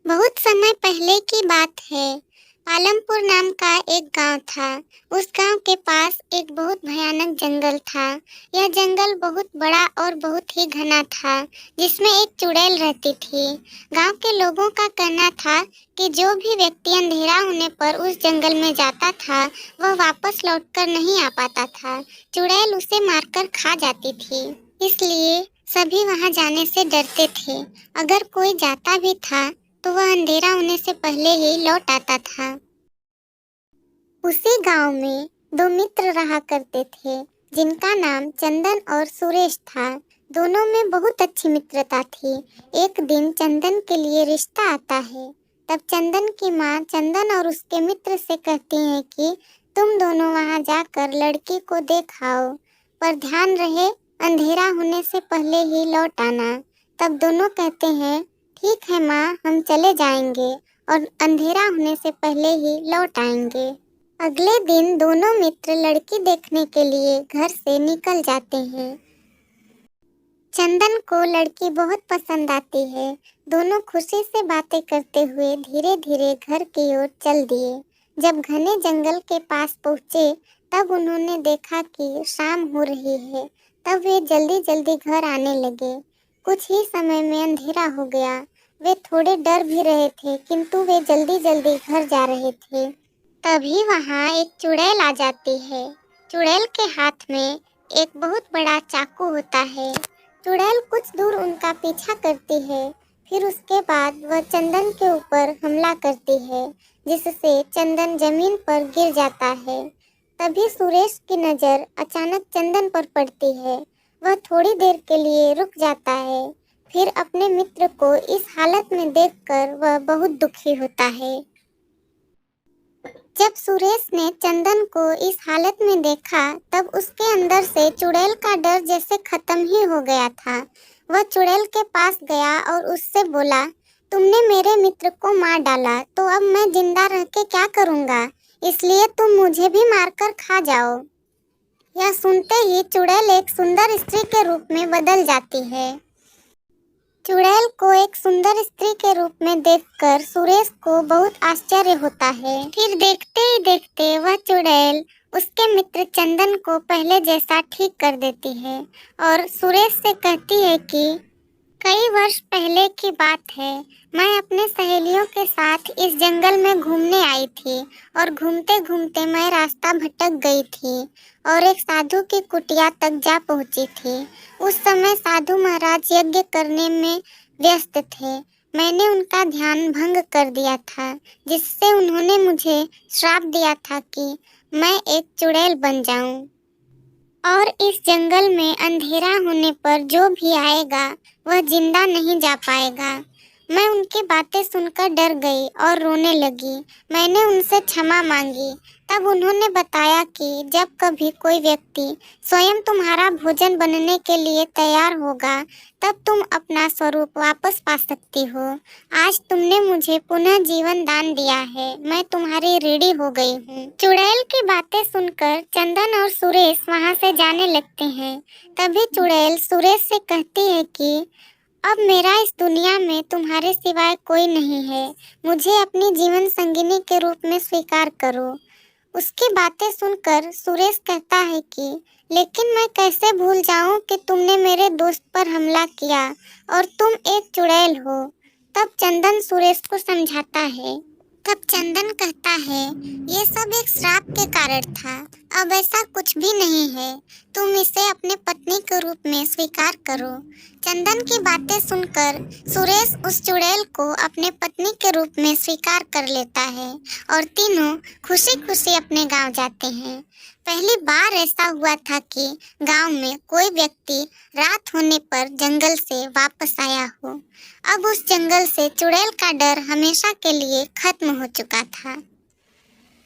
बहुत समय पहले की बात है। पालमपुर नाम का एक गांव था। उस गांव के पास एक बहुत भयानक जंगल था। यह जंगल बहुत बड़ा और बहुत ही घना था, जिसमें एक चुड़ैल रहती थी। गांव के लोगों का कहना था कि जो भी व्यक्ति अंधेरा होने पर उस जंगल में जाता था, वह वापस लौटकर नहीं आ पाता था। चुड़ैल उसे मारकर खा जाती थी। इसलिए सभी वहां जाने से डरते थे। अगर कोई जाता भी था तो वह अंधेरा होने से पहले ही लौट आता था। उसी गांव में दो मित्र रहा करते थे, जिनका नाम चंदन और सुरेश था। दोनों में बहुत अच्छी मित्रता थी। एक दिन चंदन के लिए रिश्ता आता है। तब चंदन की माँ चंदन और उसके मित्र से कहती है कि तुम दोनों वहां जाकर लड़की को देख आओ, पर ध्यान रहे अंधेरा होने से पहले ही लौट आना। तब दोनों कहते हैं, ठीक है माँ, हम चले जाएंगे और अंधेरा होने से पहले ही लौट आएंगे। अगले दिन दोनों मित्र लड़की देखने के लिए घर से निकल जाते हैं। चंदन को लड़की बहुत पसंद आती है। दोनों खुशी से बातें करते हुए धीरे धीरे घर की ओर चल दिए। जब घने जंगल के पास पहुँचे, तब उन्होंने देखा कि शाम हो रही है। तब वे जल्दी जल्दी घर आने लगे। कुछ ही समय में अंधेरा हो गया। वे थोड़े डर भी रहे थे, किंतु वे जल्दी जल्दी घर जा रहे थे। तभी वहाँ एक चुड़ैल आ जाती है। चुड़ैल के हाथ में एक बहुत बड़ा चाकू होता है। चुड़ैल कुछ दूर उनका पीछा करती है। फिर उसके बाद वह चंदन के ऊपर हमला करती है, जिससे चंदन जमीन पर गिर जाता है। तभी सुरेश की नज़र अचानक चंदन पर पड़ती है। वह थोड़ी देर के लिए रुक जाता है। फिर अपने मित्र को इस हालत में देखकर वह बहुत दुखी होता है। जब सुरेश ने चंदन को इस हालत में देखा, तब उसके अंदर से चुड़ैल का डर जैसे खत्म ही हो गया था। वह चुड़ैल के पास गया और उससे बोला, तुमने मेरे मित्र को मार डाला, तो अब मैं जिंदा रह के क्या करूँगा? इसलिए तुम मुझे भी मारकर खा जाओ। यह सुनते ही चुड़ैल एक सुंदर स्त्री के रूप में बदल जाती है। चुड़ैल को एक सुंदर स्त्री के रूप में देखकर सुरेश को बहुत आश्चर्य होता है। फिर देखते ही देखते वह चुड़ैल उसके मित्र चंदन को पहले जैसा ठीक कर देती है और सुरेश से कहती है कि कई वर्ष पहले की बात है। मैं अपने सहेलियों के साथ इस जंगल में घूमने आई थी और घूमते घूमते मैं रास्ता भटक गई थी और एक साधु की कुटिया तक जा पहुंची थी। उस समय साधु महाराज यज्ञ करने में व्यस्त थे। मैंने उनका ध्यान भंग कर दिया था, जिससे उन्होंने मुझे श्राप दिया था कि मैं एक चुड़ैल बन जाऊं और इस जंगल में अंधेरा होने पर जो भी आएगा वह जिंदा नहीं जा पाएगा। मैं उनकी बातें सुनकर डर गई और रोने लगी। मैंने उनसे क्षमा मांगी। तब उन्होंने बताया कि जब कभी कोई व्यक्ति स्वयं तुम्हारा भोजन बनने के लिए तैयार होगा, तब तुम अपना स्वरूप वापस पा सकती हो। आज तुमने मुझे पुनः जीवन दान दिया है। मैं तुम्हारी ऋणी हो गई हूँ। चुड़ैल की बातें सुनकर चंदन और सुरेश वहाँ से जाने लगते हैं। तभी चुड़ैल सुरेश से कहती है कि अब मेरा इस दुनिया में तुम्हारे सिवाय कोई नहीं है। मुझे अपनी जीवन संगिनी के रूप में स्वीकार करो। उसकी बातें सुनकर सुरेश कहता है कि लेकिन मैं कैसे भूल जाऊं कि तुमने मेरे दोस्त पर हमला किया और तुम एक चुड़ैल हो। तब चंदन सुरेश को समझाता है। तब चंदन कहता है, ये सब एक श्राप के कारण था। अब ऐसा कुछ भी नहीं है। तुम इसे अपने पत्नी के रूप में स्वीकार करो। चंदन की बातें सुनकर सुरेश उस चुड़ैल को अपने पत्नी के रूप में स्वीकार कर लेता है और तीनों खुशी खुशी अपने गांव जाते हैं। पहली बार ऐसा हुआ था कि गांव में कोई व्यक्ति रात होने पर जंगल से वापस आया हो। अब उस जंगल से चुड़ैल का डर हमेशा के लिए खत्म हो चुका था।